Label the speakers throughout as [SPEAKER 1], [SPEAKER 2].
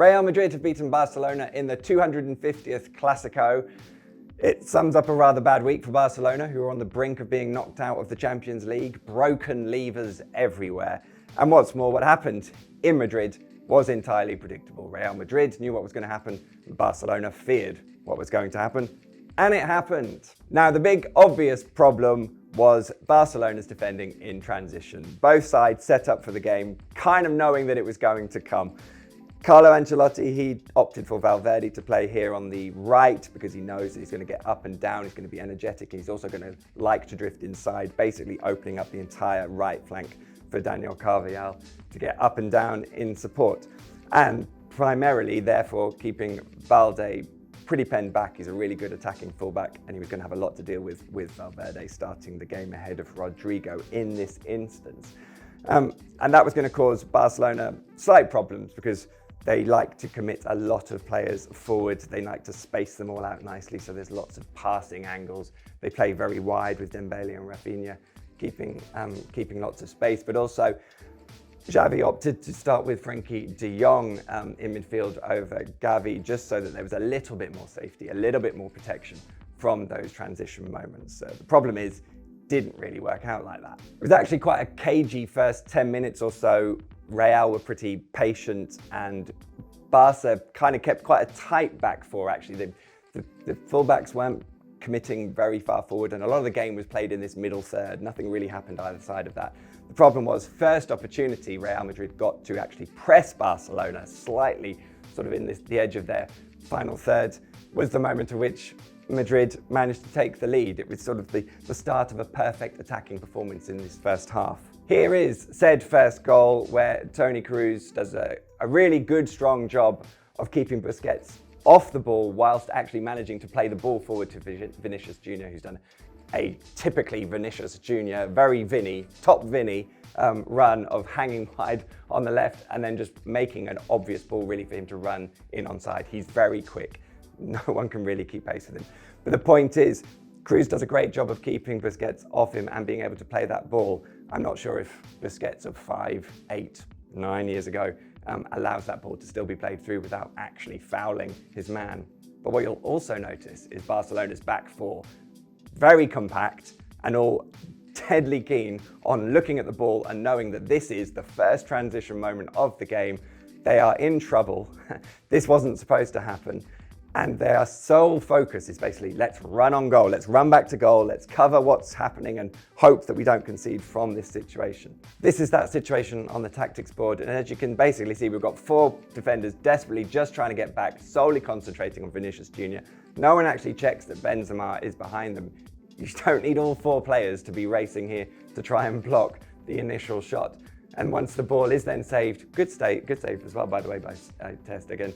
[SPEAKER 1] Real Madrid have beaten Barcelona in the 250th Clásico. It sums up a rather bad week for Barcelona, who are on the brink of being knocked out of the Champions League, broken levers everywhere. And what's more, what happened in Madrid was entirely predictable. Real Madrid knew what was going to happen, Barcelona feared what was going to happen, and it happened. Now, the big obvious problem was Barcelona's defending in transition. Both sides set up for the game, kind of knowing that it was going to come. Carlo Ancelotti, he opted for Valverde to play here on the right because he knows that he's going to get up and down, he's going to be energetic, he's also going to like to drift inside, basically opening up the entire right flank for Daniel Carvajal to get up and down in support. And primarily, therefore, keeping Balde pretty penned back. He's a really good attacking fullback, and he was going to have a lot to deal with Valverde starting the game ahead of Rodrigo in this instance. And that was going to cause Barcelona slight problems because they like to commit a lot of players forward. They like to space them all out nicely, so there's lots of passing angles. They play very wide with Dembele and Rafinha, keeping lots of space, but also Xavi opted to start with Frenkie de Jong in midfield over Gavi, just so that there was a little bit more safety, a little bit more protection from those transition moments. The problem is, didn't really work out like that. It was actually quite a cagey first 10 minutes or so. Real were pretty patient, and Barca kind of kept quite a tight back four, actually. The fullbacks weren't committing very far forward, and a lot of the game was played in this middle third. Nothing really happened either side of that. The problem was, first opportunity Real Madrid got to actually press Barcelona slightly sort of in the edge of their final third was the moment at which Madrid managed to take the lead. It was sort of the start of a perfect attacking performance in this first half. Here is said first goal where Toni Kroos does a really good, strong job of keeping Busquets off the ball whilst actually managing to play the ball forward to Vinicius Jr., who's done a typically Vinicius Jr., very top Vinny run of hanging wide on the left and then just making an obvious ball really for him to run in onside. He's very quick. No one can really keep pace with him. But the point is, Kroos does a great job of keeping Busquets off him and being able to play that ball. I'm not sure if Busquets of 5, 8, 9 years ago allows that ball to still be played through without actually fouling his man. But what you'll also notice is Barcelona's back four, very compact and all deadly keen on looking at the ball and knowing that this is the first transition moment of the game. They are in trouble. This wasn't supposed to happen. And their sole focus is basically, let's run on goal, let's run back to goal, let's cover what's happening and hope that we don't concede from this situation. This is that situation on the tactics board, and as you can basically see, we've got 4 defenders desperately just trying to get back, solely concentrating on Vinicius Jr. No one actually checks that Benzema is behind them. You don't need all 4 players to be racing here to try and block the initial shot. And once the ball is then saved, good save as well, by the way, by Ter Stegen.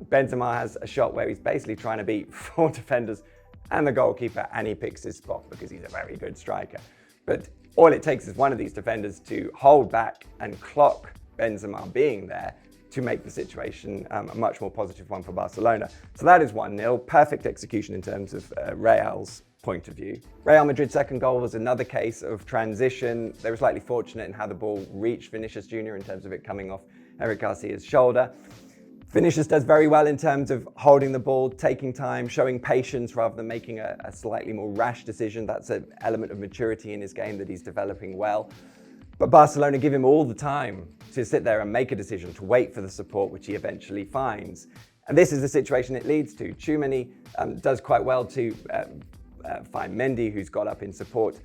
[SPEAKER 1] Benzema has a shot where he's basically trying to beat 4 defenders and the goalkeeper, and he picks his spot because he's a very good striker. But all it takes is one of these defenders to hold back and clock Benzema being there to make the situation a much more positive one for Barcelona. So that is 1-0, perfect execution in terms of Real's point of view. Real Madrid's second goal was another case of transition. They were slightly fortunate in how the ball reached Vinicius Jr. in terms of it coming off Eric Garcia's shoulder. Vinicius does very well in terms of holding the ball, taking time, showing patience rather than making a slightly more rash decision. That's an element of maturity in his game that he's developing well. But Barcelona give him all the time to sit there and make a decision, to wait for the support, which he eventually finds. And this is the situation it leads to. Tchouaméni does quite well to find Mendy, who's got up in support.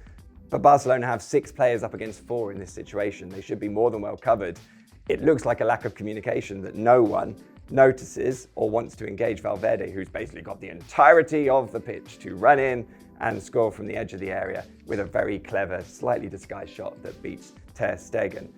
[SPEAKER 1] But Barcelona have 6 players up against 4 in this situation. They should be more than well covered. It looks like a lack of communication that no one notices or wants to engage Valverde, who's basically got the entirety of the pitch to run in and score from the edge of the area with a very clever, slightly disguised shot that beats Ter Stegen.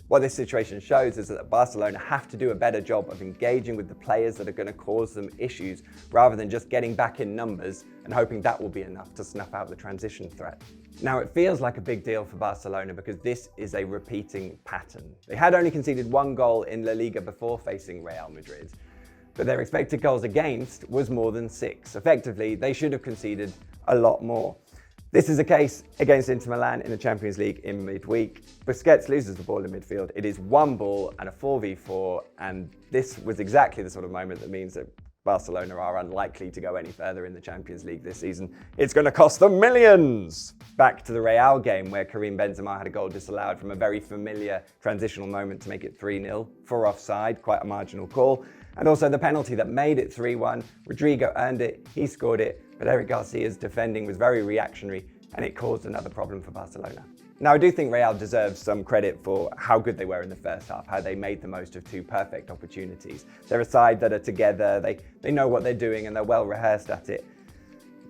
[SPEAKER 1] What this situation shows is that Barcelona have to do a better job of engaging with the players that are going to cause them issues rather than just getting back in numbers and hoping that will be enough to snuff out the transition threat. Now, it feels like a big deal for Barcelona because this is a repeating pattern. They had only conceded 1 goal in La Liga before facing Real Madrid, but their expected goals against was more than 6. Effectively, they should have conceded a lot more. This is a case against Inter Milan in the Champions League in midweek. Busquets loses the ball in midfield. It is one ball and a 4v4, and this was exactly the sort of moment that means that Barcelona are unlikely to go any further in the Champions League this season. It's going to cost them millions! Back to the Real game, where Karim Benzema had a goal disallowed from a very familiar transitional moment to make it 3-0 for offside, quite a marginal call. And also the penalty that made it 3-1. Rodrigo earned it, he scored it, but Eric Garcia's defending was very reactionary and it caused another problem for Barcelona. Now, I do think Real deserves some credit for how good they were in the first half, how they made the most of two perfect opportunities. They're a side that are together, they know what they're doing and they're well rehearsed at it.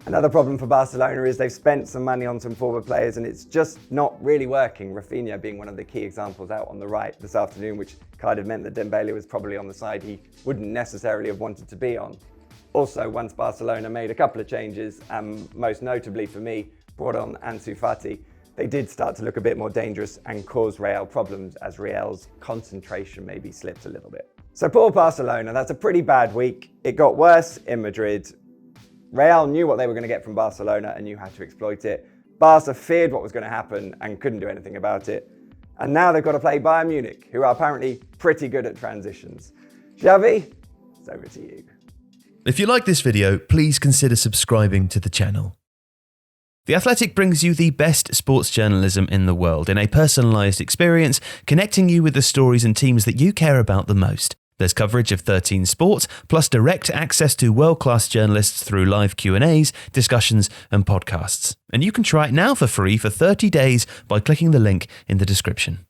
[SPEAKER 1] Another problem for Barcelona is they've spent some money on some forward players and it's just not really working. Rafinha being one of the key examples out on the right this afternoon, which kind of meant that Dembele was probably on the side he wouldn't necessarily have wanted to be on. Also, once Barcelona made a couple of changes, and most notably for me, brought on Ansu Fati, they did start to look a bit more dangerous and cause Real problems as Real's concentration maybe slipped a little bit. So poor Barcelona, that's a pretty bad week. It got worse in Madrid. Real knew what they were going to get from Barcelona and knew how to exploit it. Barca feared what was going to happen and couldn't do anything about it. And now they've got to play Bayern Munich, who are apparently pretty good at transitions. Xavi, it's over to you.
[SPEAKER 2] If you like this video, please consider subscribing to the channel. The Athletic brings you the best sports journalism in the world in a personalised experience, connecting you with the stories and teams that you care about the most. There's coverage of 13 sports, plus direct access to world-class journalists through live Q&As, discussions and podcasts. And you can try it now for free for 30 days by clicking the link in the description.